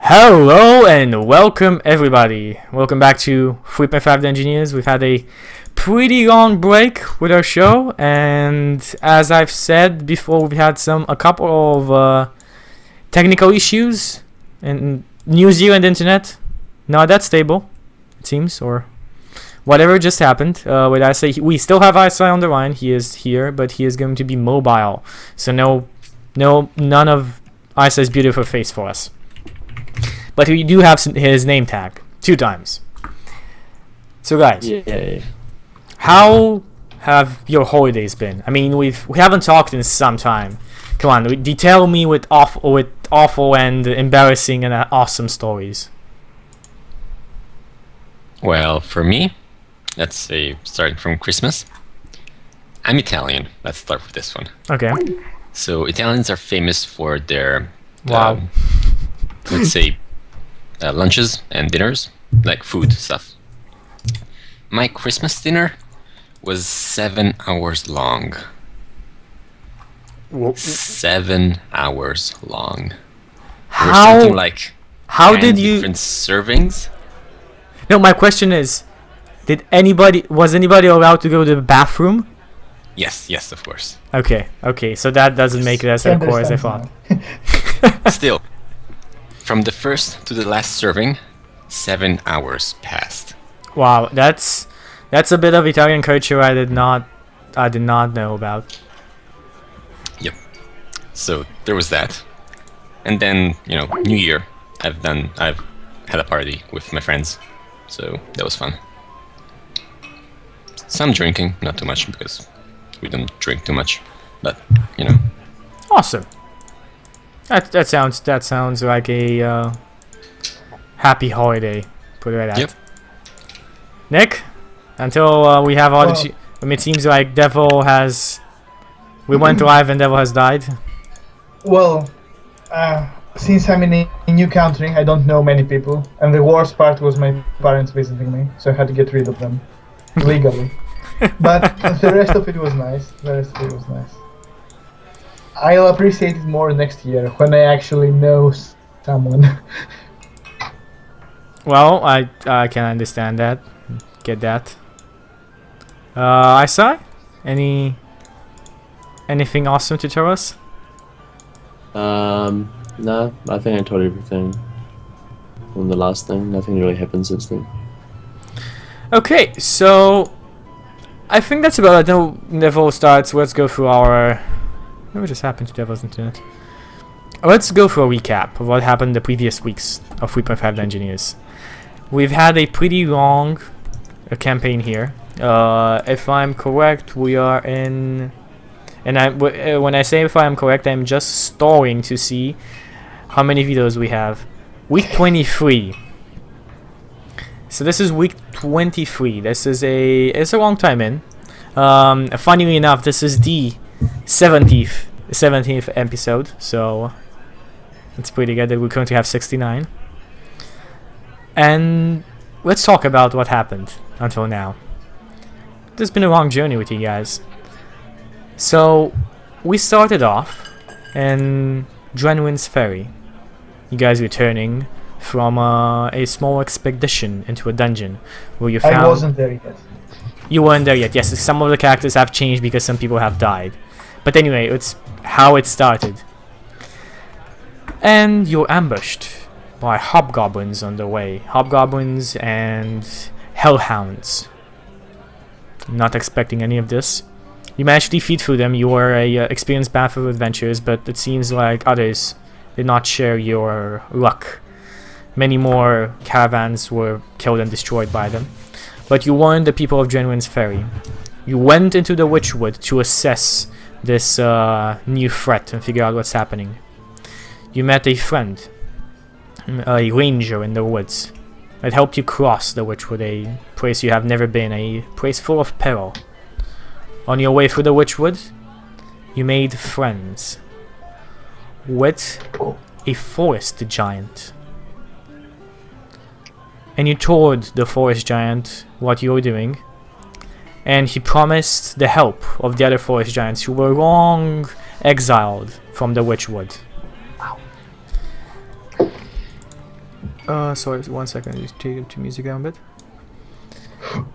Hello and welcome everybody. Welcome back to 3.5 Dungeoneers. We've had a pretty long break with our show, and as I've said before, we've had a couple of technical issues, and New Zealand internet not that stable, it seems, or whatever just happened. With Eyecye, we still have Eyecye on the line. He is here, but he is going to be mobile, so none of Eyecye's beautiful face for us. But we do have his name tag 2 times. So guys, Yay. how have your holidays been? I mean, we haven't talked in some time. Come on, detail me with awful and embarrassing and awesome stories. Well, for me, let's say starting from Christmas. I'm Italian. Let's start with this one. Okay. So Italians are famous for their Wow. let's say lunches and dinners, like food stuff. My Christmas dinner was 7 hours long. 7 hours long. There were something like How 10 did you? different servings. No, my question is, was anybody allowed to go to the bathroom? Yes, of course. Okay, so that doesn't make it as hardcore as I thought. Still, from the first to the last serving, 7 hours passed. Wow, that's a bit of Italian culture I did not know about. Yep. So there was that, and then New Year. I've had a party with my friends, so that was fun. Some drinking, not too much because we don't drink too much, but Awesome. That sounds like a happy holiday. Put it like that. Yep. Nick, until we have all the. I mean, it seems like Devil has. We went live and Devil has died. Well, since I'm in a new country, I don't know many people, and the worst part was my parents visiting me, so I had to get rid of them legally. But the rest of it was nice. I'll appreciate it more next year when I actually know someone. Well, I can understand that. Get that. Eyecye? Anything awesome to tell us? No, I think I told everything from the last thing. Nothing really happened since then. Okay, so I think that's about it. Now Devil starts. Let's go through our. What just happened to Devil's internet? Let's go for a recap of what happened the previous weeks of 3.5 Dungeoneers. We've had a pretty long campaign here. If I'm correct, we are in. And when I say if I'm correct, I'm just stalling to see how many videos we have. Week 23. So this is week 23. It's a long time in. Funnily enough, this is the 17th episode, so it's pretty good that we currently have 69. And let's talk about what happened until now. There's been a long journey with you guys. So we started off in Dungeoneers Ferry. You guys returning from a small expedition into a dungeon where you found. I wasn't there yet. You weren't there yet. Yes, some of the characters have changed because some people have died. But anyway, it's how it started. And you're ambushed by hobgoblins on the way. Hobgoblins and hellhounds. Not expecting any of this. You managed to defeat through them. You were a experienced path of adventurers, but it seems like others did not share your luck. Many more caravans were killed and destroyed by them. But you warned the people of Dungeoneers Ferry. You went into the Witchwood to assess this new threat and figure out what's happening. You met a friend, a ranger in the woods, that helped you cross the Witchwood, a place you have never been, a place full of peril. On your way through the Witchwood, you made friends with a forest giant. And you told the forest giant what you were doing, and he promised the help of the other forest giants who were long exiled from the Witchwood. Sorry, 1 second. Just take up the music down a bit.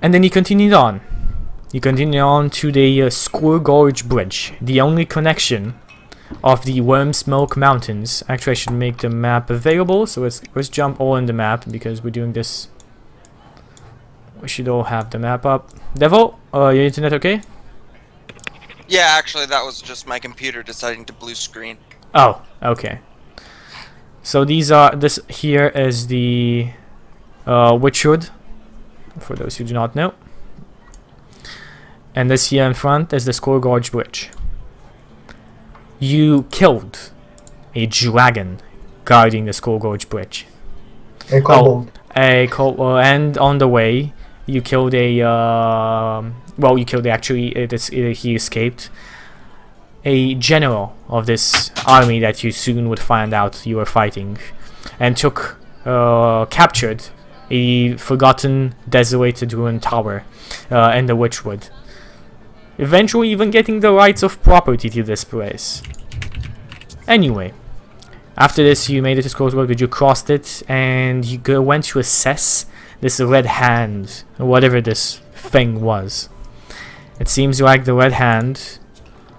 And then you continued on. You continue on to the Squirrel Gorge Bridge, the only connection of the Wormsmoke Mountains. Actually, I should make the map available, so let's jump all in the map, because we're doing this. We should all have the map up. Devil, your internet okay? Yeah, actually, that was just my computer deciding to blue screen. Oh, okay. So this here is the Witchwood, for those who do not know. And this here in front is the Squirrel Gorge Bridge. You killed a dragon guarding the Squirrel Gorge Bridge. A kobold. And on the way, you killed a he escaped a general of this army that you soon would find out you were fighting, and captured a forgotten, desolated, ruined tower in the Witchwood. Eventually even getting the rights of property to this place. Anyway, after this you made it to Squirrel Gorge, but you crossed it, and you went to assess this red hand, or whatever this thing was. It seems like the red hand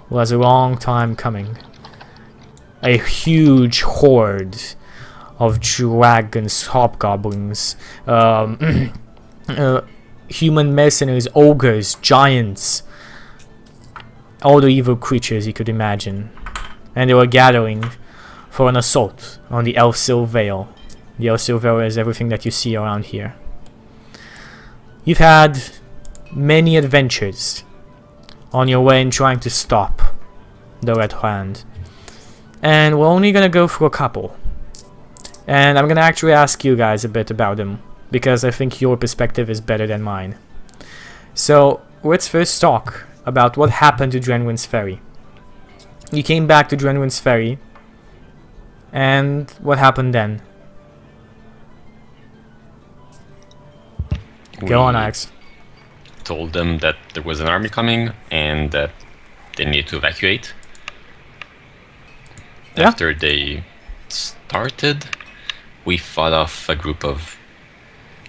was a long time coming. A huge horde of dragons, hobgoblins, human mercenaries, ogres, giants, all the evil creatures you could imagine. And they were gathering for an assault on the Elsire Vale. The Elsire Vale is everything that you see around here. You've had many adventures on your way in trying to stop the Red Hand. And we're only gonna go for a couple. And I'm gonna actually ask you guys a bit about them, because I think your perspective is better than mine. So, let's first talk about what happened to Drenwin's Ferry. You came back to Drenwin's Ferry, and what happened then? Go on, Alex. Told them that there was an army coming and that they needed to evacuate. Yeah. After they started, we fought off a group of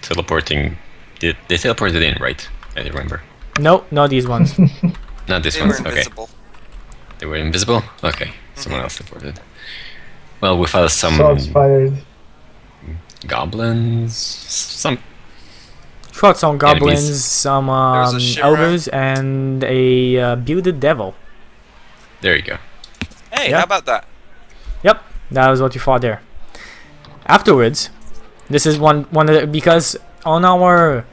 teleporting. They teleported in, right? I remember. No, not these ones. Not this They one. were Okay. invisible. They were invisible? Okay. Someone else teleported. Well, we fought some Shots fired. goblins. Some. Fought some goblins, Enemies. some was a shimmer. ogres, and a bearded devil. There you go. Hey, Yeah. how about that? Yep, that was what you fought there. Afterwards, this is one of the, because on our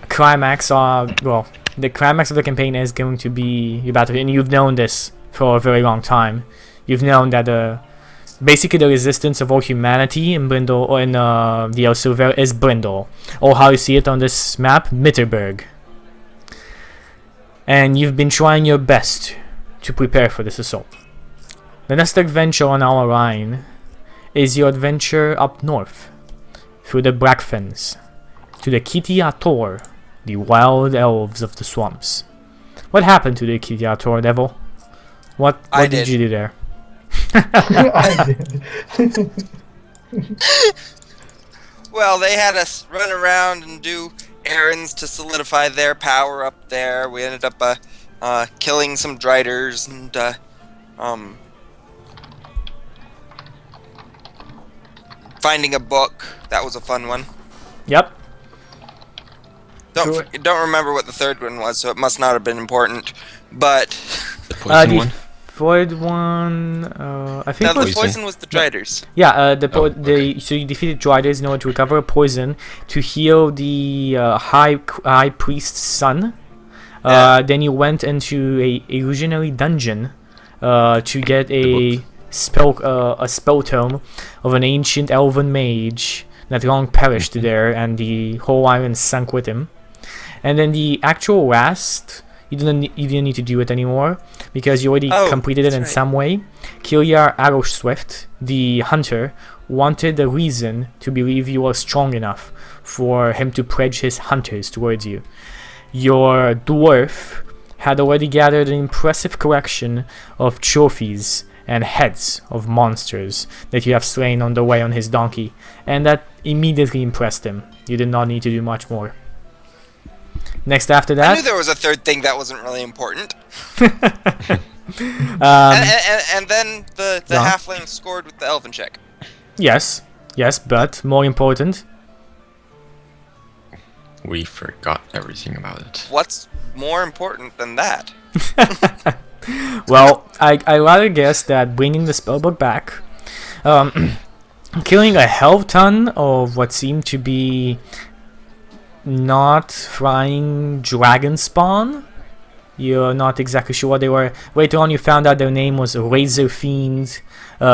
climax, the climax of the campaign is going to be your battle, and you've known this for a very long time. You've known that basically the resistance of all humanity in Brindle, or in the Elsire Vale, is Brindle, or how you see it on this map, Mitterberg. And you've been trying your best to prepare for this assault. The next adventure on our line is your adventure up north, through the Brackfens, to the Kitiator, the wild elves of the swamps. What happened to the Kitiator, Devil? What I did did. you do there? I did. Well, they had us run around and do errands to solidify their power up there. We ended up killing some driders and finding a book. That was a fun one. Yep. Don't remember what the third one was, so it must not have been important. But The poison The one. third one, I think no, it the was, poison was the driders. yeah. okay. So you defeated Driders in order to recover a poison to heal the high priest's son. Yeah. Then you went into a illusionary dungeon to get The a spell tome of an ancient elven mage that long perished there, and the whole island sank with him. And then the actual last, you didn't need to do it anymore because you already completed it that's in right. some way. Kilyar Arrowswift, the hunter, wanted a reason to believe you were strong enough for him to pledge his hunters towards you. Your dwarf had already gathered an impressive collection of trophies and heads of monsters that you have slain on the way on his donkey, and that immediately impressed him. You did not need to do much more. Next after I that, knew there was a third thing that wasn't really important. um, And then the Yeah. halfling scored with the elven check. yes, but more important, We forgot everything about it. What's more important than that? well, I rather guess that bringing the spellbook back, killing a hell ton of what seemed to be not flying dragon spawn. You're not exactly sure what they were. Later on, you found out their name was Razor Fiend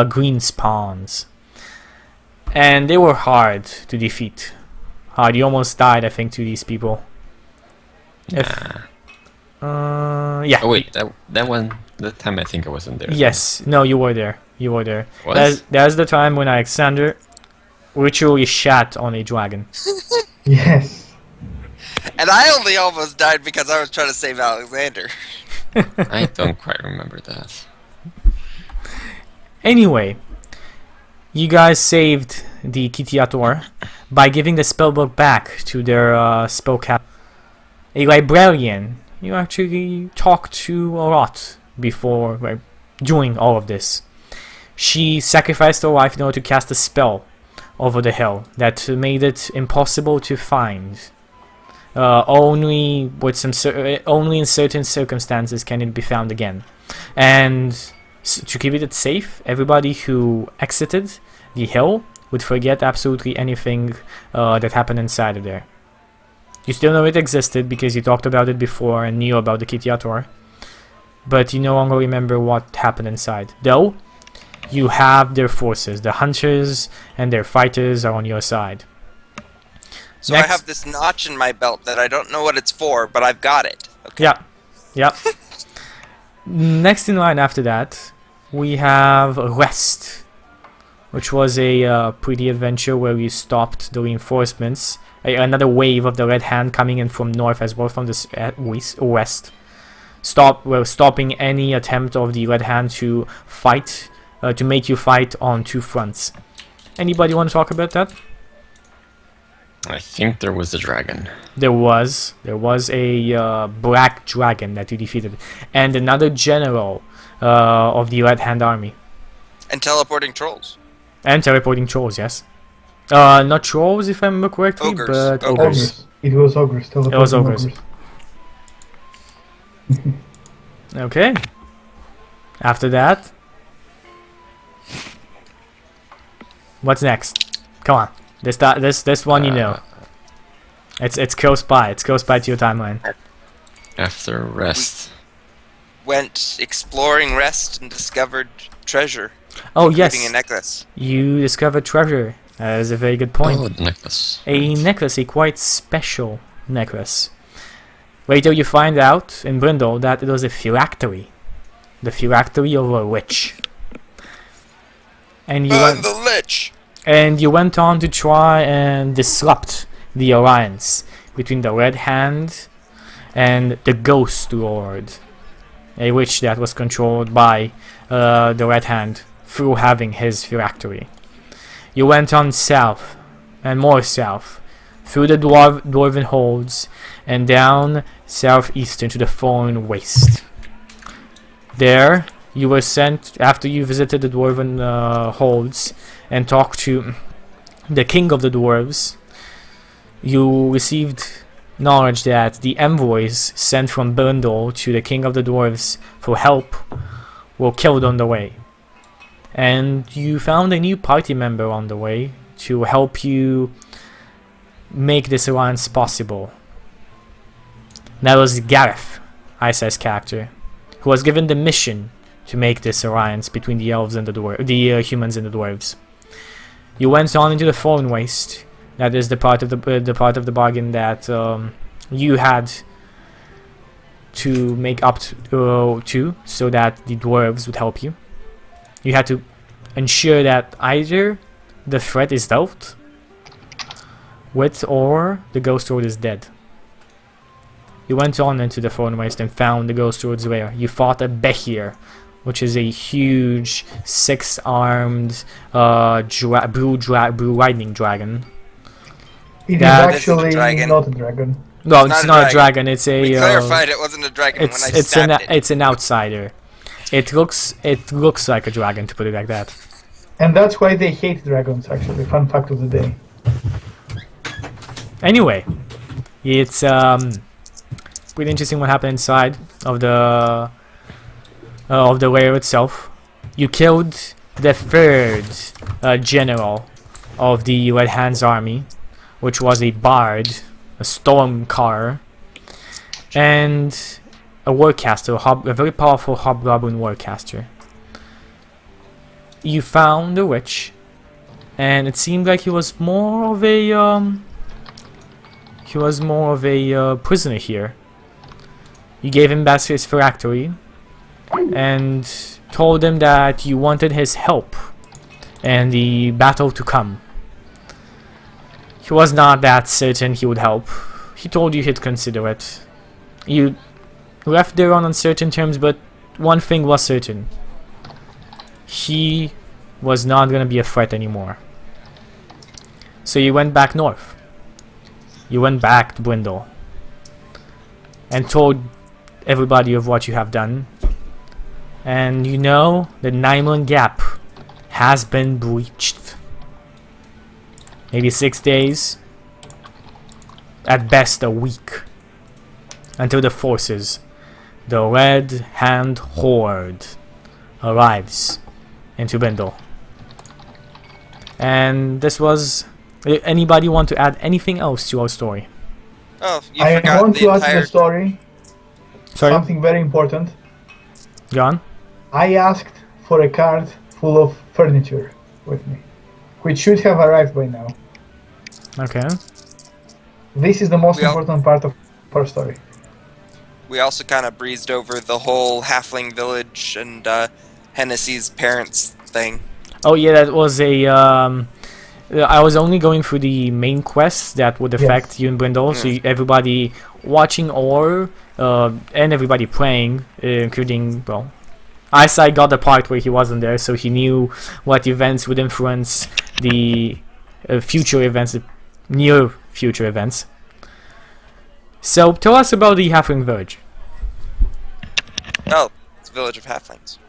Green Spawns, and they were hard to defeat. Hard. You almost died, I think, to these people. Nah. Yeah. Oh wait, that time I think I wasn't there. Yes. No, you were there. You were there. Was? That's the time when Alexander ritually shat on a dragon. Yes. And I only almost died because I was trying to save Alexander. I don't quite remember that. Anyway, you guys saved the Kitiator by giving the spellbook back to their spellcap. A librarian. You actually talked to a lot before, doing all of this. She sacrificed her life in order to cast a spell over the hill that made it impossible to find. Only in certain circumstances can it be found again. And to keep it safe, everybody who exited the hill would forget absolutely anything that happened inside of there. You still know it existed because you talked about it before and knew about the Kitiator, but you no longer remember what happened inside. Though, you have their forces. The hunters and their fighters are on your side. So Next. I have this notch in my belt that I don't know what it's for, but I've got it. Okay. Yeah. Next in line after that, we have Rest, which was a pretty adventure where we stopped the reinforcements. Another wave of the Red Hand coming in from north as well from the west. Stopping any attempt of the Red Hand to fight, to make you fight on two fronts. Anybody want to talk about that? I think there was a dragon. There was a black dragon that you defeated, and another general of the Red Hand army. And teleporting trolls. And teleporting trolls, yes. Not trolls, if I remember correctly, Ogres. but Ogres. ogres. It was ogres. It was ogres. Okay. After that, what's next? Come on, this one you know. It's close by. It's close by to your timeline. After Rest. Went exploring Rest and discovered treasure. Oh Including yes, a necklace. you discovered treasure. That is a very good point. Oh, the necklace. A necklace, a quite special necklace. Later you find out in Brindle that it was a phylactery. The phylactery of a witch. And I'm the Lich! you went on to try and disrupt the alliance between the Red Hand and the Ghost Lord. A witch that was controlled by the Red Hand through having his phylactery. You went on south, and more south, through the dwarven holds, and down southeastern to the Fallen Waste. There, you were sent, after you visited the dwarven holds, and talked to the king of the dwarves, you received knowledge that the envoys sent from Brindle to the king of the dwarves for help were killed on the way. And you found a new party member on the way to help you make this alliance possible. That was Gareth, Eyecye's character, who was given the mission to make this alliance between the elves and the humans and the dwarves. You went on into the Fallen Waste. That is the part of the bargain that you had to make up to, so that the dwarves would help you. You had to ensure that either the threat is dealt with or the Ghost Lord is dead. You went on into the Fallen Waste and found the Ghost Lord's lair. You fought a Behir, which is a huge 6-armed blue lightning dragon. It is That- actually dragon. not a dragon. No, It's it's not a not a dragon. It's a. We clarified it wasn't a dragon when I stabbed it. It's an outsider. It looks like a dragon, to put it like that. And that's why they hate dragons, actually. Fun fact of the day. Anyway, it's pretty interesting what happened inside of the lair itself. You killed the third general of the Red Hand's army, which was a bard, a stormcar, and a warcaster, a very powerful hobgoblin warcaster. You found a witch, and it seemed like he was more of a prisoner here. You gave him back to his phylactery and told him that you wanted his help and the battle to come. He was not that certain he would help. He told you he'd consider it. You left there on uncertain terms, but one thing was certain. He was not going to be a threat anymore. So you went back north. You went back to Brindle and told everybody of what you have done. And you know the Nyman Gap has been breached. Maybe 6 days, at best a week, until the forces, the Red Hand Horde, arrives into Brindle. And this was... Anybody want to add anything else to our story? Oh, you I forgot want the to add to entire... the story Sorry, something very important. go on. I asked for a cart full of furniture with me, which should have arrived by now. Okay. This is the most We all- important part of our story. We also kind of breezed over the whole halfling village and Hennessy's parents thing. Oh yeah, that was a... I was only going through the main quests that would affect you in Brindle, so everybody watching or and everybody playing, including, well, Eyecye got the part where he wasn't there, so he knew what events would influence the future events, the near future events. So tell us about the Halfling Village. Oh, it's a village of halflings.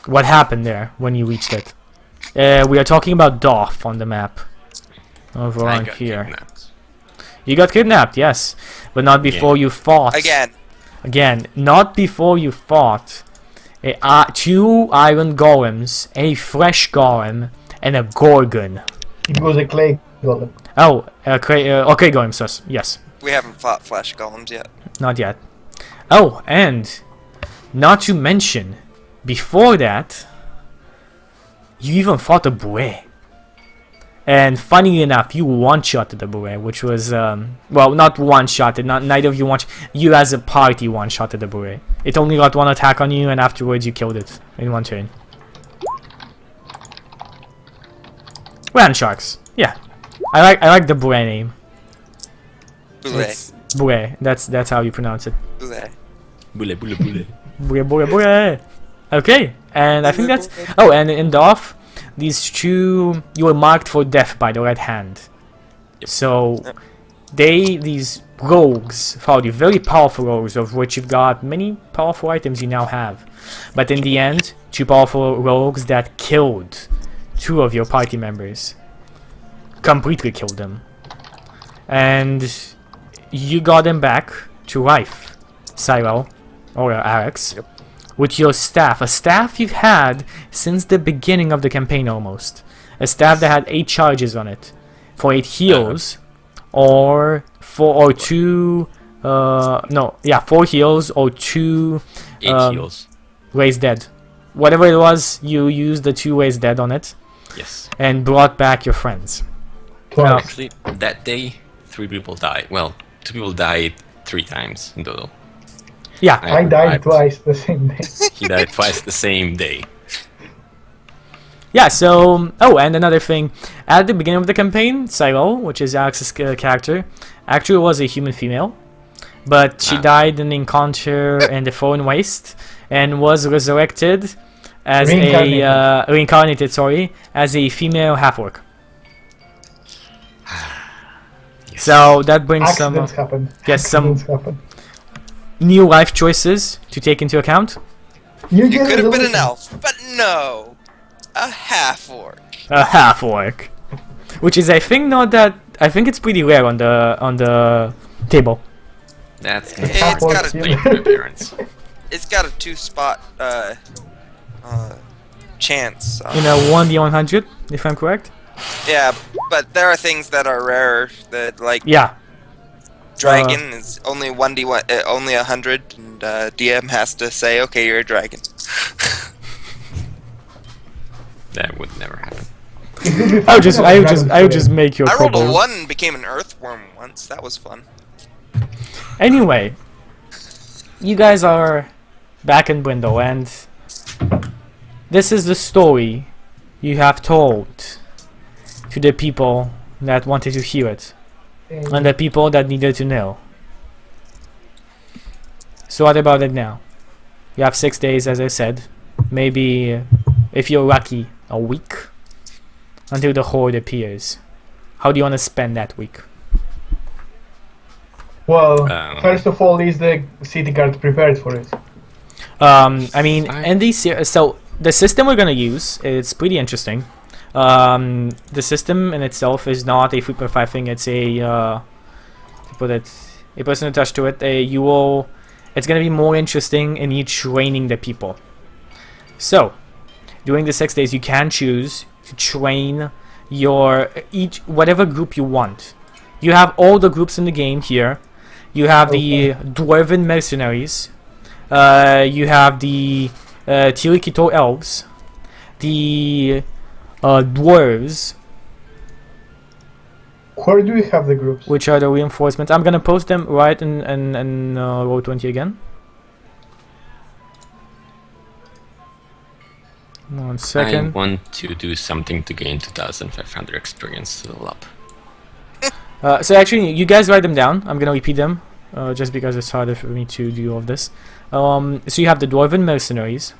What happened there when you reached it? We are talking about Doff on the map. Over I on got here. kidnapped. You got kidnapped, yes. But not before you fought. Again, not before you fought 2 iron golems, a fresh golem, and a gorgon. It was a clay golem. Oh, okay, golems, yes. We haven't fought flesh golems yet. Not yet. Oh, and not to mention, before that, you even fought a boue. And funny enough, you one-shotted the boue, which was, well, not one-shotted, neither of you you as a party one-shotted the boue. It only got 1 attack on you, and afterwards you killed it in 1 turn. Land sharks, yeah. I like the boue name. Boule. It's boue, that's how you pronounce it. Boule. Bule, bule, bule. Boue, boue, boue. Okay, and I think that's... Oh, and in Doff, these 2... You were marked for death by the Red Hand. Yep. So, these rogues followed you, very powerful rogues, of which you've got many powerful items you now have. But in the end, 2 powerful rogues that killed 2 of your party members. Completely killed them. And you got them back to life, Cyril, or Alex. Yep. With your staff, a staff you've had since the beginning of the campaign almost. A staff that had 8 charges on it, for 8 heals, or 4 or 2, 4 heals or 2 8 heals. raised dead. Whatever it was, you used the 2 raised dead on it, Yes. and brought back your friends. Twice. Actually, that day, 3 people died. Well, 2 people died 3 times in total. Yeah, I died survived. twice the same day. He died twice the same day. yeah, so... Oh, and another thing. At the beginning of the campaign, Cyril, which is Alex's character, actually was a human female. but she died in an encounter in the Foreign Waste and was resurrected as reincarnated, sorry, as a female half-orc. So that brings Accidents happen. yes, some Accidents happen. new life choices to take into account. You You could have been an elf, but no, a half orc. A half-orc, which is I think it's pretty rare on the table. That's It's Half-orc got a human. like appearance. it's got a 2-spot chance. In a 1d100, if I'm correct. Yeah, but there are things that are rarer. That like Yeah. dragon is only 1d1, only 100, and DM has to say, okay, you're a dragon. That would never happen. I would just make your I rolled a kobold. 1 and became an earthworm once. That was fun. Anyway, you guys are back in Brindle, and this is the story you have told to the people that wanted to hear it, and the people that needed to know. So what about it now? You have 6 days, as I said. Maybe, if you're lucky, a week until the horde appears. How do you want to spend that week? Well, Um, first of all, is the city guard prepared for it? I mean, in these so the system we're gonna use is pretty interesting. The system in itself is not a 3.5 thing. It's a to put it a personal touch to it. It's gonna be more interesting in you training the people. So, during the 6 days, you can choose to train whatever group you want. You have all the groups in the game here. You have the Dwarven Mercenaries. You have the Tirikito Elves. The Dwarves, Where do we have the groups? which are the reinforcements. I'm gonna post them right in Roll20 again. 1 I second. want to do something to gain 2,500 experience to level up. So actually, you guys write them down. I'm gonna repeat them, just because it's harder for me to do all of this. So you have the Dwarven Mercenaries.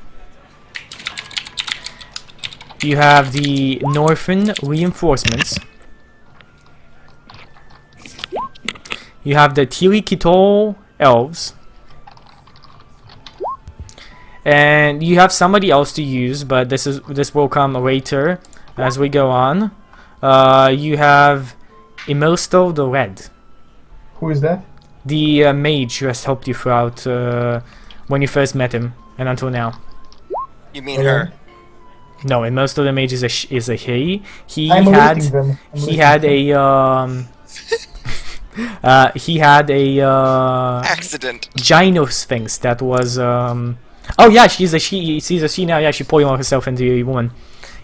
You have the Northern Reinforcements. You have the Tirikito Elves. And you have somebody else to use, but this will come later as we go on. You have Emilsto the Red, Who is that? the mage who has helped you throughout when you first met him and until now. You mean her? No, Emilsto the mage is a he. He I'm had listing them. he had a Accident. Gynos things that was oh yeah, she's a she now. Yeah, she polymorphed herself into a woman.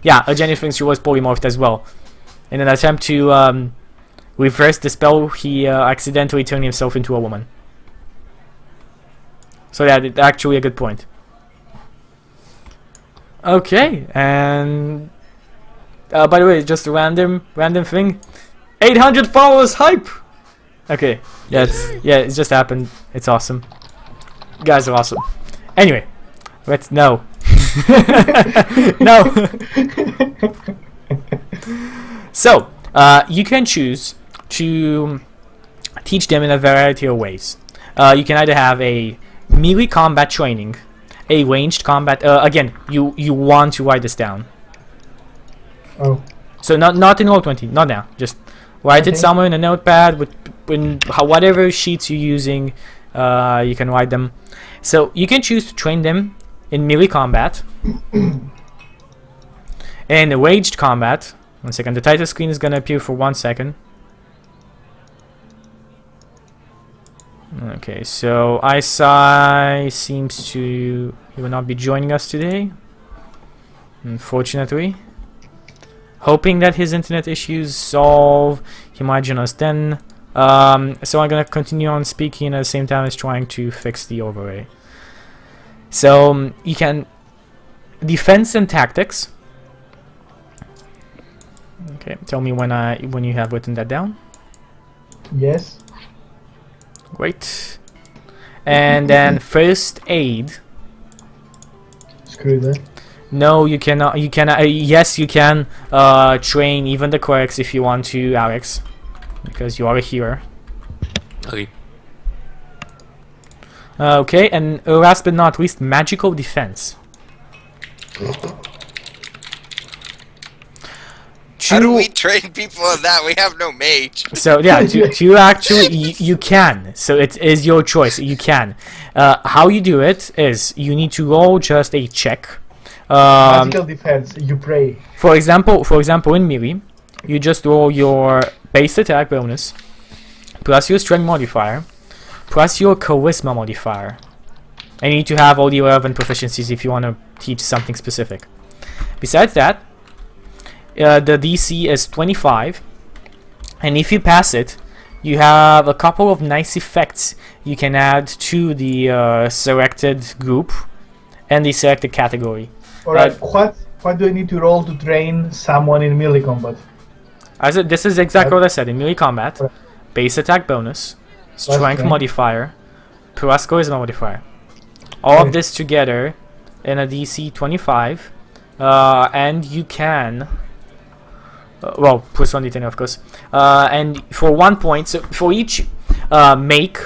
Yeah, a Gynos thing, she was polymorphed as well. In an attempt to reverse the spell, he accidentally turned himself into a woman. So yeah, that's actually a good point. Okay, and by the way, just a random thing. 800 followers, hype. Okay, yeah, it just happened. It's awesome. You guys are awesome. Anyway, let's no. No. So, you can choose to teach them in a variety of ways. You can either have a melee combat training, a ranged combat. Again, you want to write this down. Oh, So not in Roll20, not now. Just write it Okay. somewhere in a notepad with whatever sheets you're using. You can write them. So you can choose to train them in melee combat and ranged combat. 1 second. The title screen is gonna appear for 1 second. Okay, so Eyecye seems to he will not be joining us today, unfortunately. Hoping that his internet issues solve, he might join us then. So I'm gonna continue on speaking at the same time as trying to fix the overlay. So you can defense and tactics. Okay, tell me when you have written that down. yes. Great. And then first aid. Screw that. No, you cannot. You cannot. Yes, you can train even the Corex if you want to, Alex, because you are a healer. Okay. Okay, and last but not least, magical defense. How do we train people on that? We have no mage. So yeah, to actually you can. So it is your choice. You can. How you do it is you need to roll just a check. Magical defense. You pray. For example, in melee, you just roll your base attack bonus plus your strength modifier plus your charisma modifier. And you need to have all the 11 proficiencies if you want to teach something specific. Besides that, the DC is 25, and if you pass it, you have a couple of nice effects you can add to the selected group and the selected category. Alright, what do I need to roll to train someone in melee combat? This is exactly what I said. In melee combat, Right. base attack bonus, strength strength. modifier, plus charisma modifier. All Okay. of this together in a DC 25, and you can... well, plus 1d10 of course. And for 1 point, so for each make,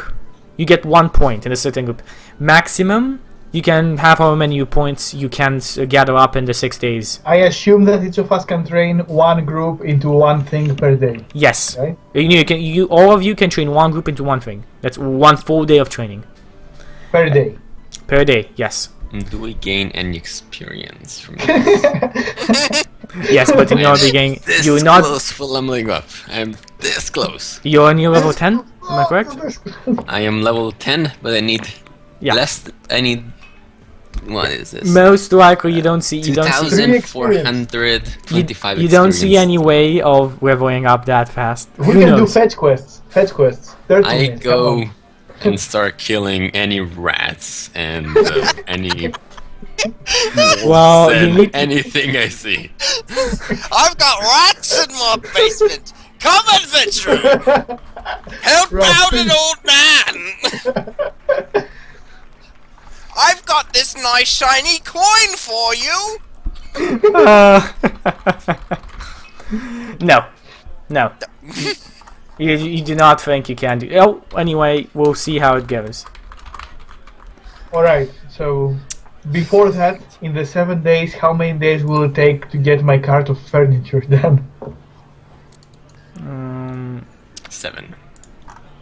you get 1 point in a certain group. Maximum, you can have how many points you can gather up in the 6 days. I assume that each of us can train one group into one thing per day, Yes. right? All of you can train one group into one thing. That's 1 full day of training. Per day. Per day, yes. Do we gain any experience from this? Yes, but in order to gain, This you're not... close for leveling up. I'm this close. You're on your level 10, am I correct? I am level 10, but I need Yeah. less. I need. What is this? Most likely you don't see... You don't see... 2,425 You don't see experience. any way of leveling up that fast. We Who can do knows? fetch quests. 30 I minutes, come go on. and start killing any rats and any. Well, and you need... anything I see. I've got rats in my basement. Come adventure. Help Right. out an old man. I've got this nice shiny coin for you. No. No. You do not think you can do... Oh, anyway, we'll see how it goes. Alright, so before that, in the 7 days, how many days will it take to get my cart of furniture done? 7.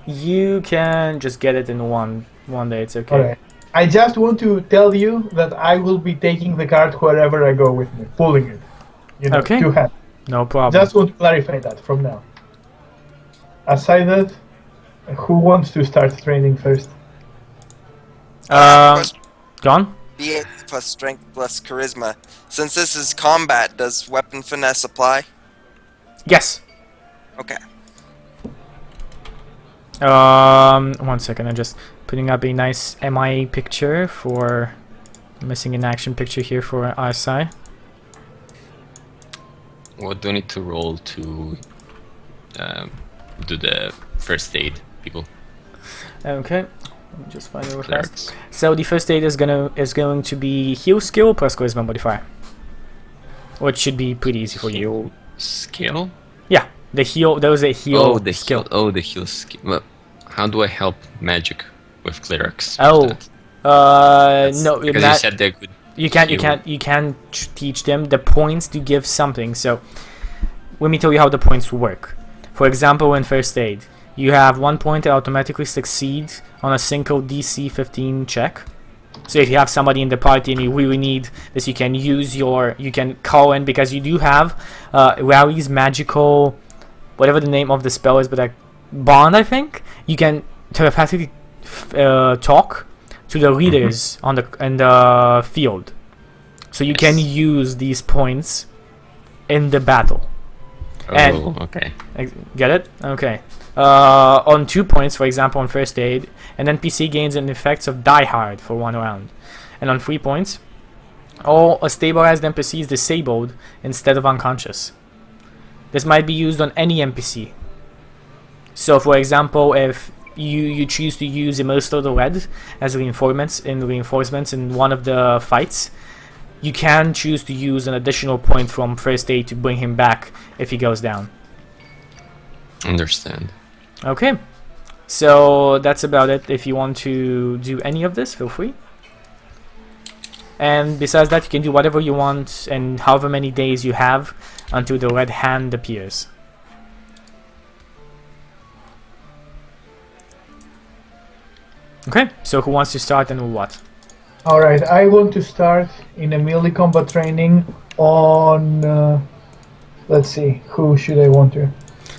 You can just get it in one day, it's okay. Alright. I just want to tell you that I will be taking the cart wherever I go with me, pulling it. You know, Okay. two hands. No problem. Just want to clarify that from now. Aside that, who wants to start training first? Gone? D8 plus strength plus charisma. Since this is combat, does weapon finesse apply? Yes. Okay. 1 second, I'm just putting up a nice MIA picture for... Missing an action picture here for Eyecye. What do I need to roll to do the first aid, people? Okay. Let me just find it real fast. Clerics. So the first aid is going to be heal skill plus charisma modifier. Which should be pretty easy for you. Heal skill? Yeah, the heal. There was a heal Oh, the skill. heal. Oh, the heal skill. Well, how do I help magic with clerics? Oh, That's- no, because you said they could. you can't heal. teach them the points to give something. So let me tell you how the points work. For example, in first aid, you have 1 point to automatically succeed on a single DC 15 check. So if you have somebody in the party and you really need this, you can use you can call in, because you do have Larry's magical, whatever the name of the spell is, but like bond, I think. You can telepathically talk to the leaders in the field. So you can use these points in the battle. Oh, And- okay. Get it? Okay. On 2 points, for example, on first aid, an NPC gains an effects of Die Hard for 1 round. And on 3 points, all a stabilized NPC is disabled instead of unconscious. This might be used on any NPC. So, for example, if you choose to use most of the lead as reinforcements in one of the fights, you can choose to use an additional point from first aid to bring him back if he goes down. Understand. Okay, so that's about it. If you want to do any of this, feel free. And besides that, you can do whatever you want and however many days you have until the red hand appears. Okay, so who wants to start and what? Alright, I want to start in a melee combat training on... let's see, who should I want to?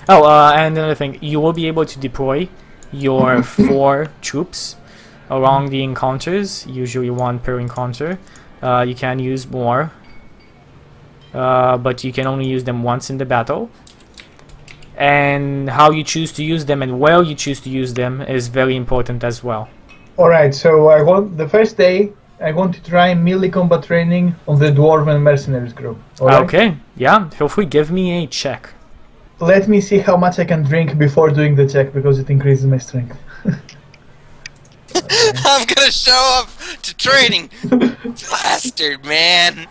Oh, and another thing, you will be able to deploy your 4 troops along the encounters, usually 1 per encounter. You can use more, but you can only use them once in the battle. And how you choose to use them and where you choose to use them is very important as well. Alright, so the first day I want to try melee combat training on the Dwarven Mercenaries group. Alright? Okay, yeah, feel free, give me a check. Let me see how much I can drink before doing the check, because it increases my strength. I'm gonna show up to training. Bastard, man.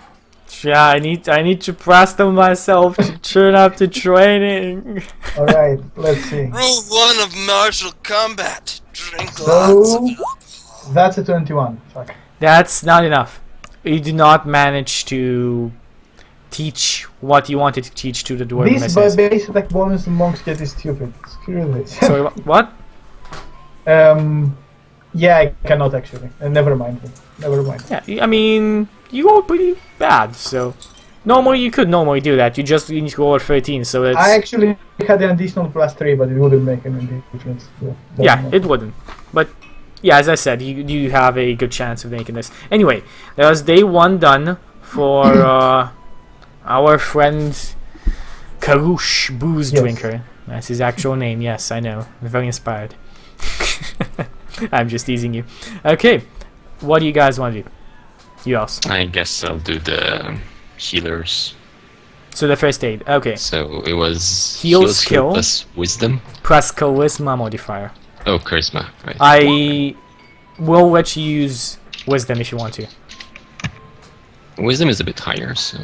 Yeah, I need to plaster myself to turn up to training. Alright, let's see. Rule 1 of martial combat. Drink lots of alcohol. That's a 21. Fuck. That's not enough. You did not manage to teach what you wanted to teach to the Dwarven This Mercenaries. base attack bonus the monks get is stupid. Screw this. Sorry, what? Yeah, I cannot actually. Never mind. Never mind. Yeah, I mean, you rolled pretty bad, so... Normally you could normally do that, you just need to roll a 13, so it's... I actually had an additional +3, but it wouldn't make any difference. Yeah, it wouldn't. But, yeah, as I said, you have a good chance of making this. Anyway, that was day 1 done for our friend Karush Booze Drinker. That's his actual name, yes, I know. I'm very inspired. I'm just teasing you. Okay, what do you guys want to do? You else. I guess I'll do the healers. So the first aid, okay. So it was Heal skill plus wisdom. Plus charisma modifier. Oh, charisma, right. I will let you use wisdom if you want to. Wisdom is a bit higher, so...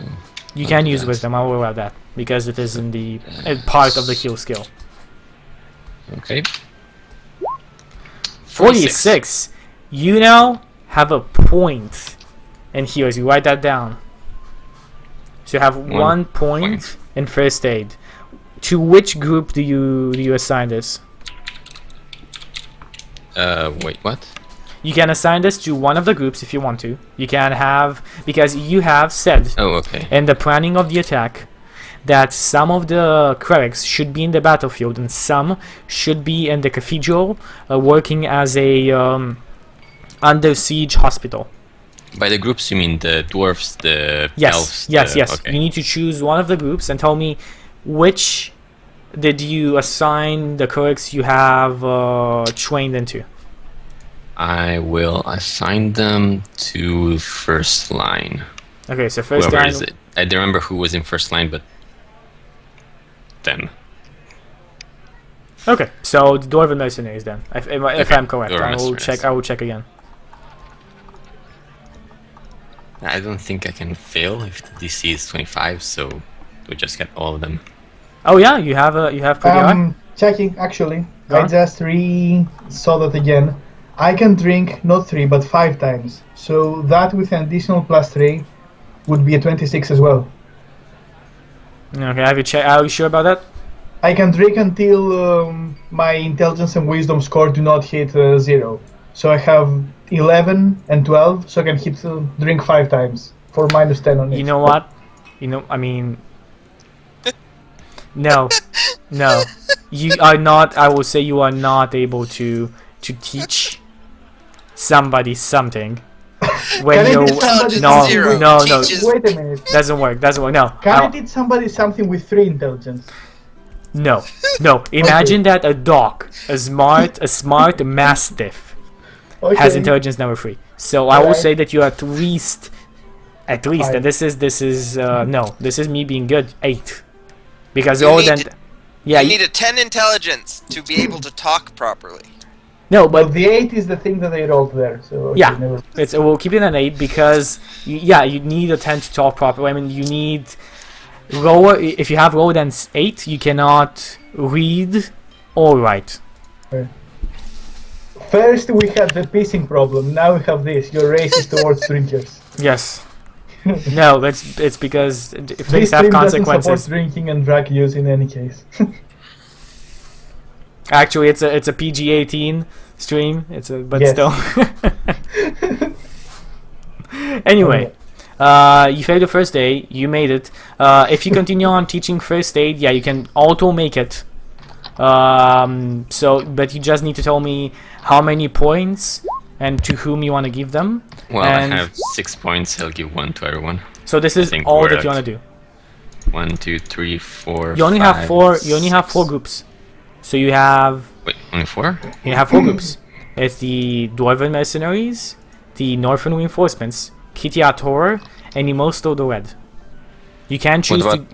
You can use wisdom, I will allow that, because it is in the part of the heal skill. Okay. 46. You now have a point in heals. You write that down. So you have 1 point in first aid. To which group do you assign this? Wait, what? You can assign this to one of the groups if you want to. You can have, because you have said Oh, okay. in the planning of the attack that some of the clerics should be in the battlefield and some should be in the cathedral working as a under siege hospital. By the groups, you mean the dwarves, the Yes, elves? yes. Okay. You need to choose one of the groups and tell me which did you assign the clerics you have trained into. I will assign them to first line. Okay, so first Whoever line. is it? I don't remember who was in first line, but them. Okay, so the Dwarven Mercenaries then. If I'm correct, Dwarven I will Mercenaries. check. I will check again. I don't think I can fail if the DC is 25, so we just get all of them. Oh yeah, you have pretty high. Checking, actually. Go I on. just saw that again. I can drink not 3 but 5 times. So that with an additional +3 would be a 26 as well. Okay, have you checked? Are you sure about that? I can drink until my intelligence and wisdom score do not hit 0. So I have 11 and 12, so I can drink 5 times for -10 on it. You know what? I mean, no. You are not. I will say you are not able to teach somebody something when Can I you teach somebody no zero no teaches- Wait a minute. doesn't work. No. Can I teach somebody something with 3 intelligence? No. Imagine that a dog, a smart mastiff, Okay. has intelligence number 3. So I will Alright. say that you are at least, Five. and this is no, this is me being good, 8, because You all need then, to- yeah, You need a 10 intelligence to be able to talk properly. No, But but the 8 is the thing that I rolled there. So okay, yeah, never. we'll keep it an 8 because you need a 10 to talk properly. I mean, you need lower. If you have lower than 8, you cannot read or write. First we had the pissing problem. Now we have this. You're racist towards drinkers. Yes. No, it's because This things have stream doesn't support consequences. drinking and drug use in any case. Actually, it's a PG-18 stream. But Yes. still. Anyway, you failed the first day. You made it. If you continue on teaching first aid, yeah, you can auto make it. But you just need to tell me how many points and to whom you want to give them. Well, And I have 6 points. I'll give 1 to everyone. so this is think all we're that you at- want to do. 1, 2, 3, 4. You only have 5, four. You only have 4 6. groups. So you have 4? 4 groups. It's the Dwarven Mercenaries, the Northern Reinforcements, Kitiator, and Imosto the Red. You can choose to. about-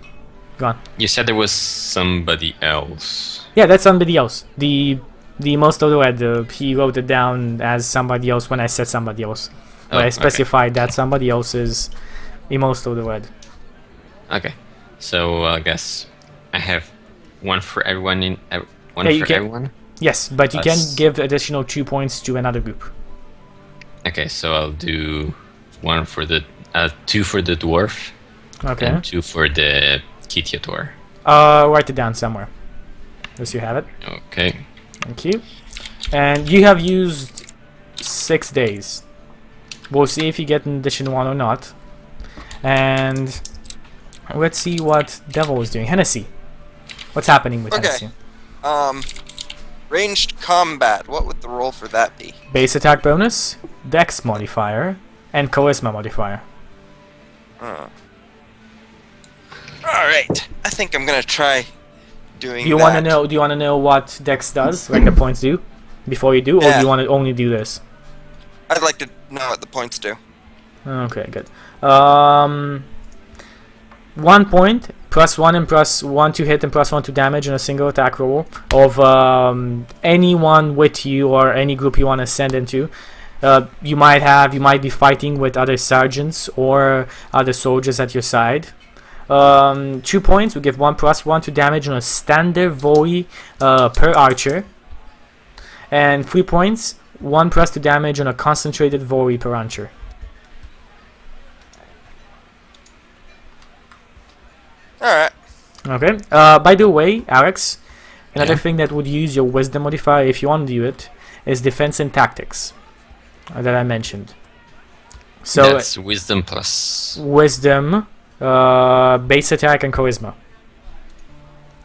Go on. You said there was somebody else. Yeah, that's somebody else. The Imosto the Red. He wrote it down as somebody else when I said somebody else. But I okay. specified that somebody else is Imosto the Red. Okay. So I guess I have 1 for everyone one Yeah, you for can- everyone. Yes, but you can That's- give additional 2 points to another group. Okay, so I'll do 1 for the 2 for the dwarf Okay. and 2 for the Kitiator. Write it down somewhere. Yes, you have it. Okay. Thank you. And you have used 6 days. We'll see if you get an addition 1 or not. And let's see what Devil is doing. Hennessy. What's happening with Okay. Hennessy? Ranged combat. What would the roll for that be? Base attack bonus, Dex modifier, and Charisma modifier. Alright. I think I'm gonna try doing Do you want to know? Do you want to know what Dex does, like the points do, before you do, or do Yeah. you want to only do this? I'd like to know what the points do. Okay, good. 1 point, +1 and +1 to hit and +1 to damage on a single attack roll of anyone with you or any group you want to send into. You might be fighting with other sergeants or other soldiers at your side. 2 points, we give 1 +1 to damage on a standard volley per archer. And 3 points, 1 + to damage on a concentrated volley per archer. Alright. Okay. By the way, Alex, another Yeah. thing that would use your wisdom modifier if you want to do it is defense and tactics that I mentioned. So That's wisdom plus. wisdom, base attack, and charisma.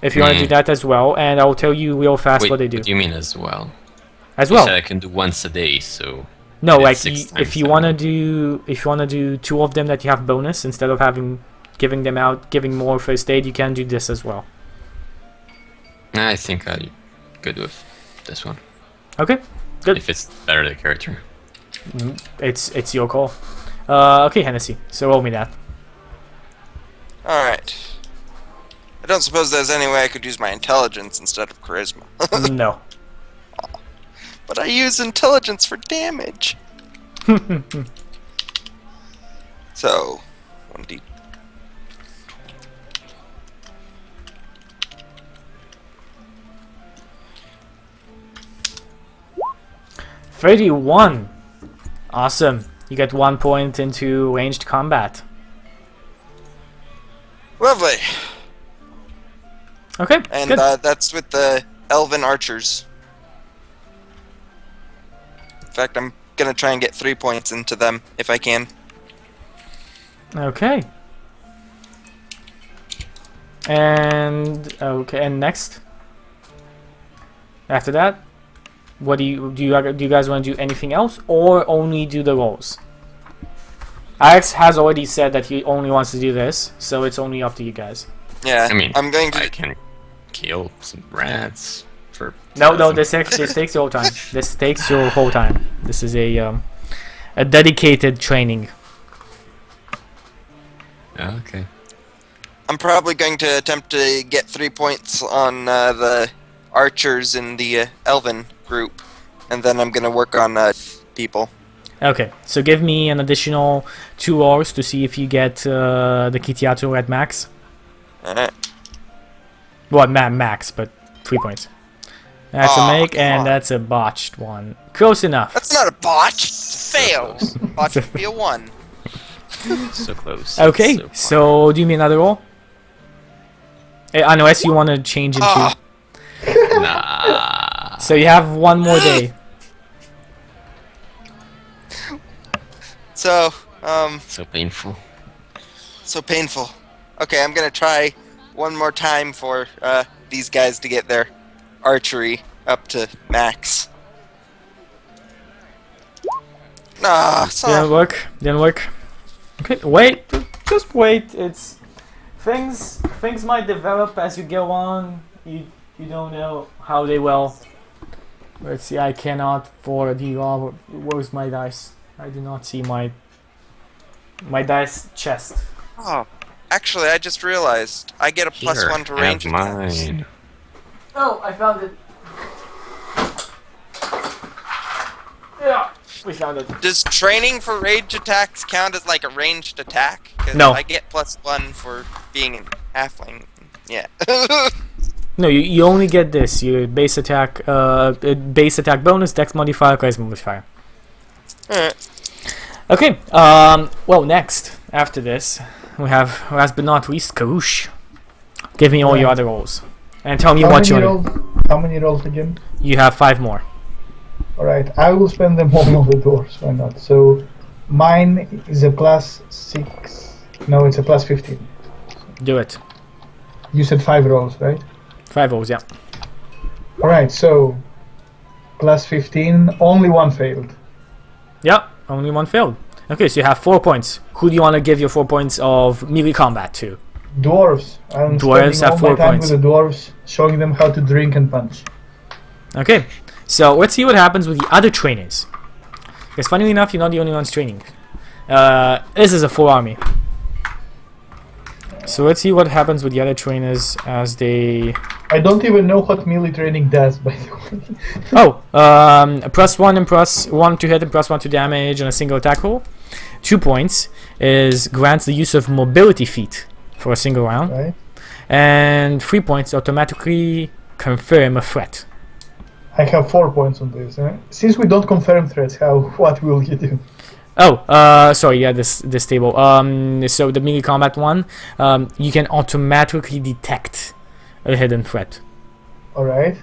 If you want to do that as well, and I'll tell you real fast Wait, what they do what do you mean as well? as You well. said I can do once a day, so No, it's like 6 if times you want to seven. do 2 of them that you have bonus instead of giving them out, giving more first aid, you can do this as well. I think I'm good with this one. Okay, good. If it's better the character. It's your call. Okay, Hennessy. So roll me that. Alright. I don't suppose there's any way I could use my intelligence instead of charisma. No. But I use intelligence for damage. So, 1d. $31. Awesome. You get 1 point into ranged combat. Lovely. Okay, And good. that's with the elven archers. In fact, I'm gonna try and get 3 points into them if I can. Okay. And next. After that, what do you guys want to do anything else or only do the rolls? Alex has already said that he only wants to do this, so it's only up to you guys. Yeah, I mean, I'm going to. I can kill some rats for. No, some- this takes your whole time. This takes your whole time. This is a dedicated training. Okay. I'm probably going to attempt to get 3 points on the archers in the elven group, and then I'm gonna work on people. Okay, so give me an additional 2 rolls to see if you get the Kitiato at max. Alright. Well, max, but 3 points. That's a Aw, make, come and on. that's a botched one. Close enough. That's not a botch. It's a fail. Botch would be a 1. So close. Okay, So far. so do me another roll. Unless you want to change into. Ah. Nah. So you have one more day. So, So painful. so painful. Okay, I'm gonna try one more time for these guys to get their archery up to max. Nah, Didn't work. Didn't work. Okay, wait. Just wait. It's things might develop as you go on. You don't know how they will. Let's see. I cannot for the where's my dice? I do not see my dice chest. Oh, actually, I just realized I get a +1 to range have attacks. mine. Oh, I found it. Yeah, we found it. Does training for range attacks count as like a ranged attack? 'Cause No. I get +1 for being a halfling. Yeah. No, you only get this. Your base attack bonus, dex modifier, charisma modifier. Alright. Okay. Well, next after this, we have last but not least Karush. Give me all your other rolls, and tell me what you want. How many rolls again? You have 5 more. Alright, I will spend them all on the dwarves, why not? So, mine is a +6. No, it's a +15. Do it. You said 5 rolls, right? 5 rolls, yeah. Alright, so, +15, only one failed. Yeah, only one failed. Okay, so you have 4 points. Who do you want to give your 4 points of melee combat to? Dwarves. I'm Dwarves spending all have my 4 time points. with the dwarves, showing them how to drink and punch. Okay, so let's see what happens with the other trainers. Because funnily enough, you're not the only ones training. This is a full army. So let's see what happens with the other trainers as they... I don't even know what melee training does, by the way. Oh, +1 and +1 to hit and +1 to damage on a single attack roll. 2 points is grants the use of mobility feat for a single round. Right? And 3 points automatically confirm a threat. I have 4 points on this. Since we don't confirm threats, what will you do? Oh, sorry, yeah, this table. So the melee combat one, you can automatically detect a hidden threat. Alright.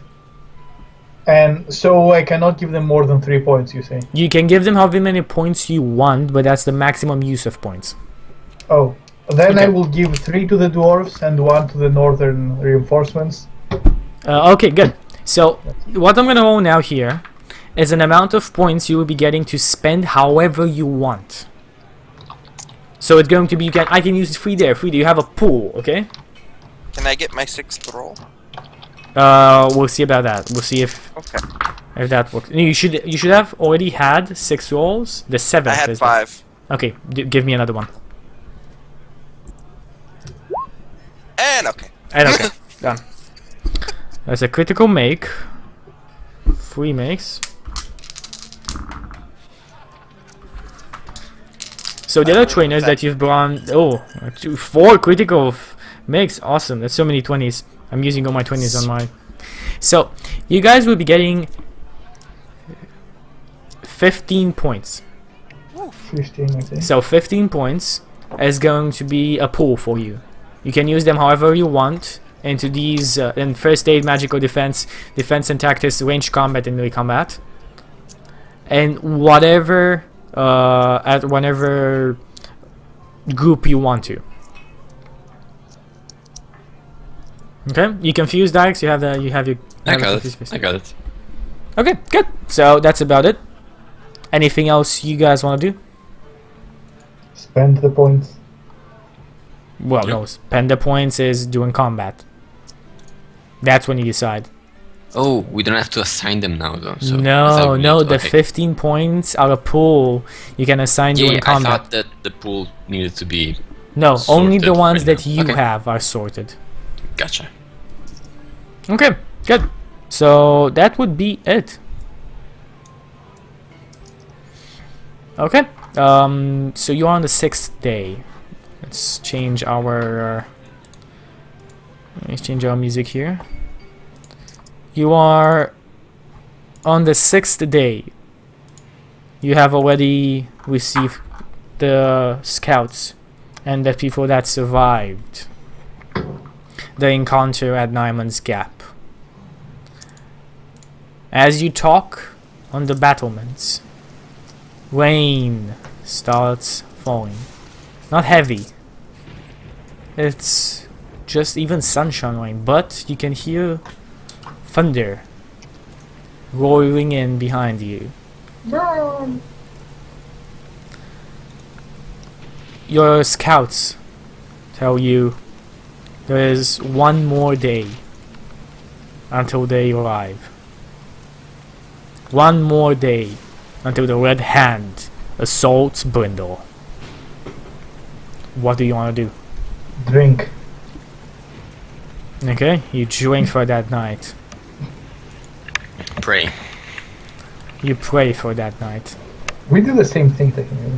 And so I cannot give them more than 3 points, you say? You can give them however many points you want, but that's the maximum use of points. Oh. Then Okay. I will give 3 to the dwarves and 1 to the northern reinforcements. Okay, good. So what I'm gonna roll now here is an amount of points you will be getting to spend however you want. So it's going to be I can use 3 there. You have a pool, okay? Can I get my 6th roll? We'll see about that. We'll see if Okay. that works. You should have already had 6 rolls. The 7th I had is 5. Okay, give me another one. And okay. And okay, done. There's a critical make. 3 makes. So the other trainers that you've brought, 4 critical makes, awesome. That's so many 20s. I'm using all my 20s on my. So you guys will be getting 15 points. 15, okay. So 15 points is going to be a pool for you. You can use them however you want into these in first aid, magical defense, defense and tactics, range combat, and melee combat, and whatever at whatever group you want to. Okay, you confused, Dax? You have the you have your. I have a got confused it. face. I got it. Okay, good. So that's about it. Anything else you guys want to do? Spend the points. Well, Yep. no. Spend the points is doing combat. That's when you decide. Oh, we don't have to assign them now, though. So I No, thought we no. need to- The okay. 15 points are a pool you can assign Yeah, doing I combat. thought that the pool needed to be. No, only the sorted ones right that now. you Okay. have are sorted. Gotcha. Okay, good. So that would be it. Okay. So you're on the 6th day. Let's change our music here. You are on the 6th day. You have already received the scouts and the people that survived the encounter at Nyman's Gap. As you talk on the battlements, rain starts falling. Not heavy. It's just even sunshine rain, but you can hear thunder roaring in behind you. Your scouts tell you there is one more day until they arrive. One more day until the Red Hand assaults Brindle. What do you want to do? Drink. Okay, you drink for that night. Pray. You pray for that night. We do the same thing technically.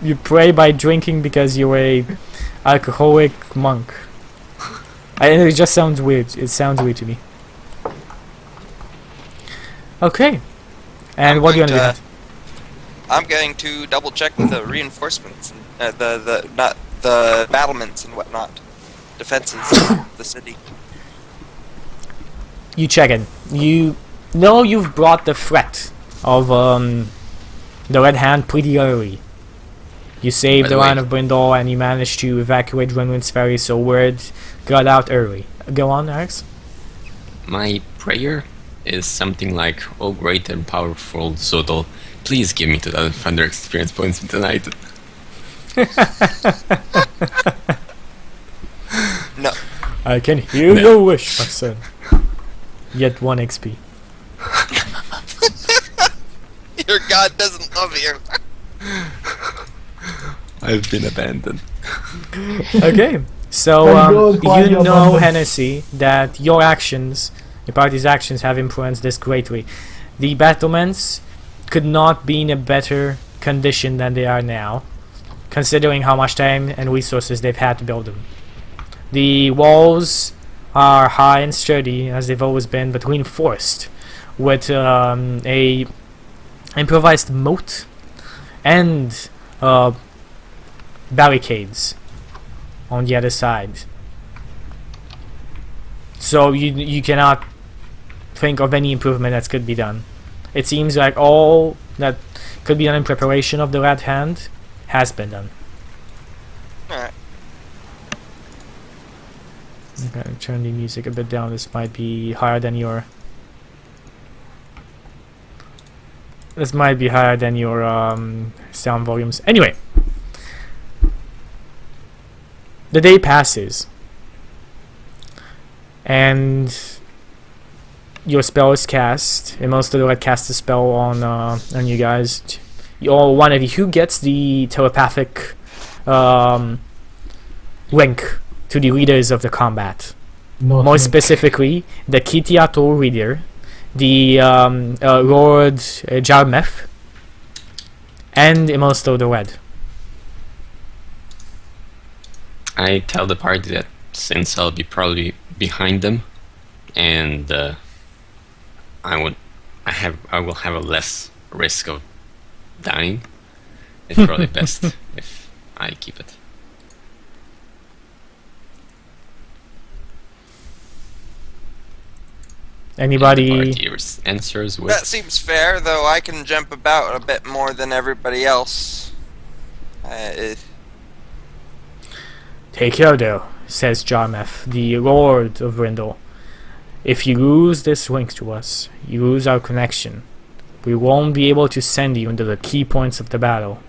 You pray by drinking because you're a alcoholic monk. It just sounds weird. It sounds weird to me. Okay. And what do you want to do? I'm going to double check the reinforcements, and, not the battlements and whatnot, defenses of the city. You check in. You know you've brought the threat of the Red Hand pretty early. You saved the line of Brindle and you managed to evacuate Renwin's Ferry, so word got out early. Go on, Alex. My prayer is something like, "Oh great and powerful Zodal, please give me 2,000 thunder experience points tonight." No. I can hear your wish, my son. Yet 1 XP. Your god doesn't love you. I've been abandoned. Okay, so you know, Hennessy, that your actions, your party's actions, have influenced this greatly. The battlements could not be in a better condition than they are now, considering how much time and resources they've had to build them. The walls are high and sturdy, as they've always been, but reinforced with a improvised moat and barricades on the other side. So you cannot think of any improvement that could be done. It seems like all that could be done in preparation of the Red Hand has been done. Alright. Okay, turn the music a bit down. This might be higher than your... This might be higher than your sound volumes. Anyway. The day passes. And your spell is cast. And most of the cast a spell on you guys. One of you who gets the telepathic link to the leaders of the combat. More specifically, the Kitiato leader, the Lord Jarmeth, and Emosto the Red. I tell the party that since I'll be probably behind them, and I will have a less risk of dying, it's probably best if I keep it. Anybody? And the party answers with, That seems fair, though I can jump about a bit more than everybody else. Take care, though, says Jarmeth, the Lord of Brindle. If you lose this link to us, you lose our connection. We won't be able to send you into the key points of the battle,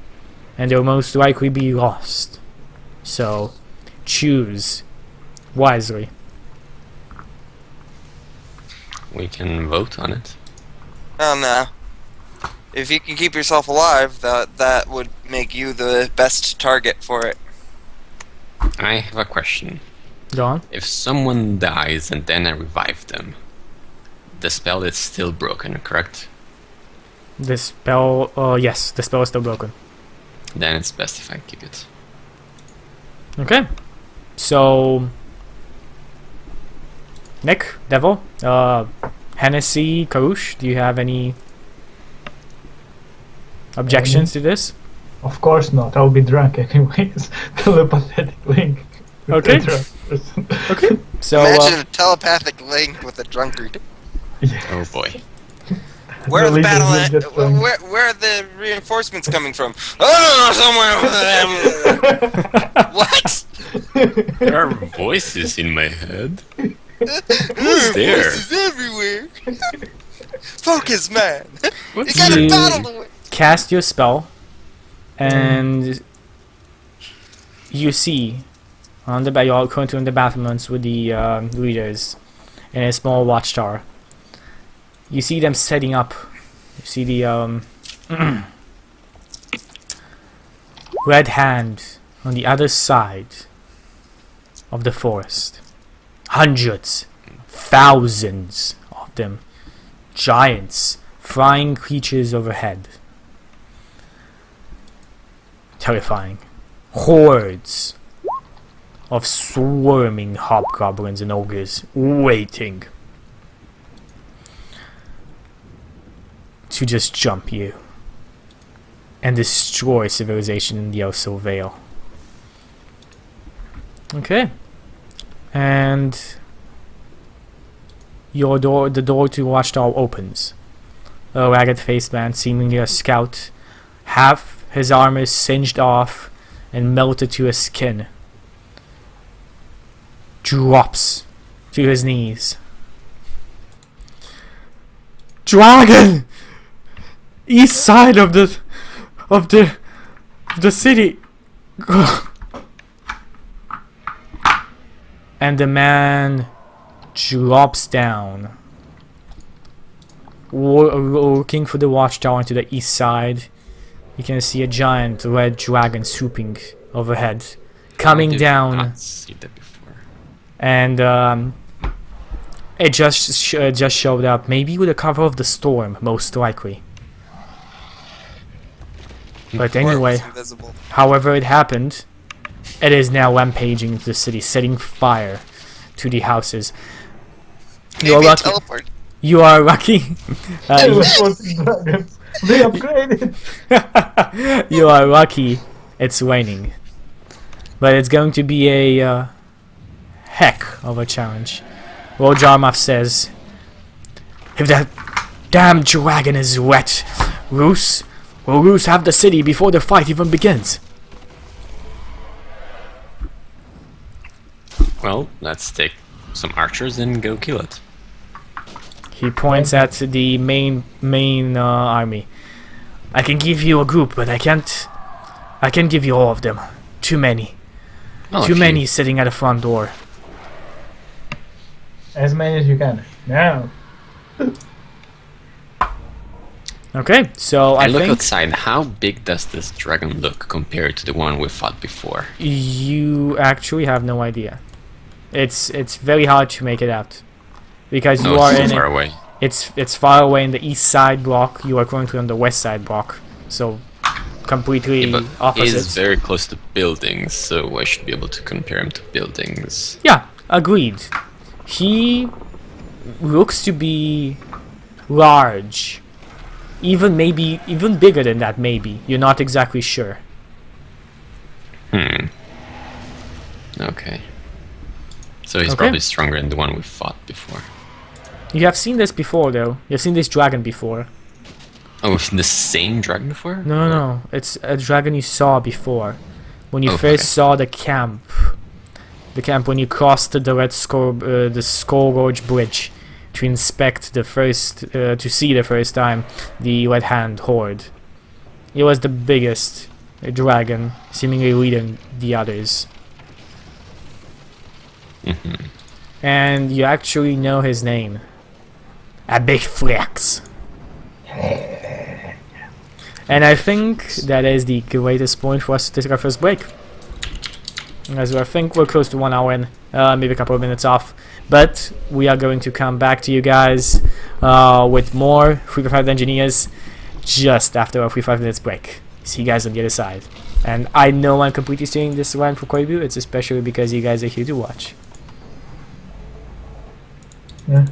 and they'll most likely be lost. So, choose wisely. we can vote on it. Oh no. If you can keep yourself alive, that would make you the best target for it. I have a question. Go on. If someone dies and then I revive them, the spell is still broken, correct? The spell, yes, the spell is still broken. Then it's best if I keep it. Okay. So, Nick, Devil, Hennessy, Karush, do you have any objections to this? Of course not. I'll be drunk anyways. Telepathetic link. with Okay. the drunk person. Okay. So, Imagine a telepathic link with a drunkard. Oh boy. Where are the leaders battle will at? get drunk. Where are the reinforcements coming from? Oh, somewhere over there. What? There are voices in my head. Who's there? Voices everywhere. Focus, man. What's You got a You- battle to win. cast your spell, and you see on the you're currently on the battlements with the leaders in a small watchtower. You see them setting up. You see the red hand on the other side of the forest. Hundreds, thousands of them, giants, flying creatures overhead. Terrifying. Hordes of swarming hobgoblins and ogres waiting to just jump you and destroy civilization in the Elsire Vale. Okay. And the door to Watchtower opens. A ragged-faced man, seemingly a scout, half his armor singed off and melted to his skin, drops to his knees. Dragon! East side of the city. And the man drops down, looking for the watchtower to the east side. You can see a giant red dragon swooping overhead, coming I did down, not see that before. and it just showed up. Maybe with the cover of the storm, most likely. But Or it anyway, was invisible. however it happened, it is now rampaging into the city, setting fire to the houses. You are Maybe a lucky. teleport. You are lucky. Teleporting dragons. They upgraded. You are lucky. It's raining, but it's going to be a heck of a challenge. Lord Jarmuth says, "If that damn dragon is wet, Roos will Roos have the city before the fight even begins." Well, let's take some archers and go kill it. He points at the main army. "I can give you a group, but I can't give you all of them. Too many. Well, Too if many you- sitting at the front door." As many as you can. Now. Okay, so I I look think outside. How big does this dragon look compared to the one we fought before? you actually have no idea. It's very hard to make it out because No, you are it's in too far it. away. It's far away in the east side block. You are currently on the west side block, so completely Yeah, but he is opposites. very close to buildings, so I should be able to compare him to buildings. Yeah, agreed. He looks to be large, even bigger than that. Maybe you're not exactly sure. Okay. So he's Okay. probably stronger than the one we fought before. You have seen this before, though. You've seen this dragon before. Oh, we've seen the same dragon before? No. It's a dragon you saw before. When you Okay. first saw the camp. The camp when you crossed the Skull Gorge Bridge to inspect to see the first time the Red Hand Horde. It was the biggest dragon, seemingly leading the others. And you actually know his name. A big flex. And I think that is the greatest point for us to take our first break. As I think we're close to 1 hour in, maybe a couple of minutes off. But we are going to come back to you guys with more Free Prepared Engineers. just after our 5 minutes break. See you guys on the other side. And I know I'm completely stealing this line for Koibu. It's especially because you guys are here to watch. Yeah.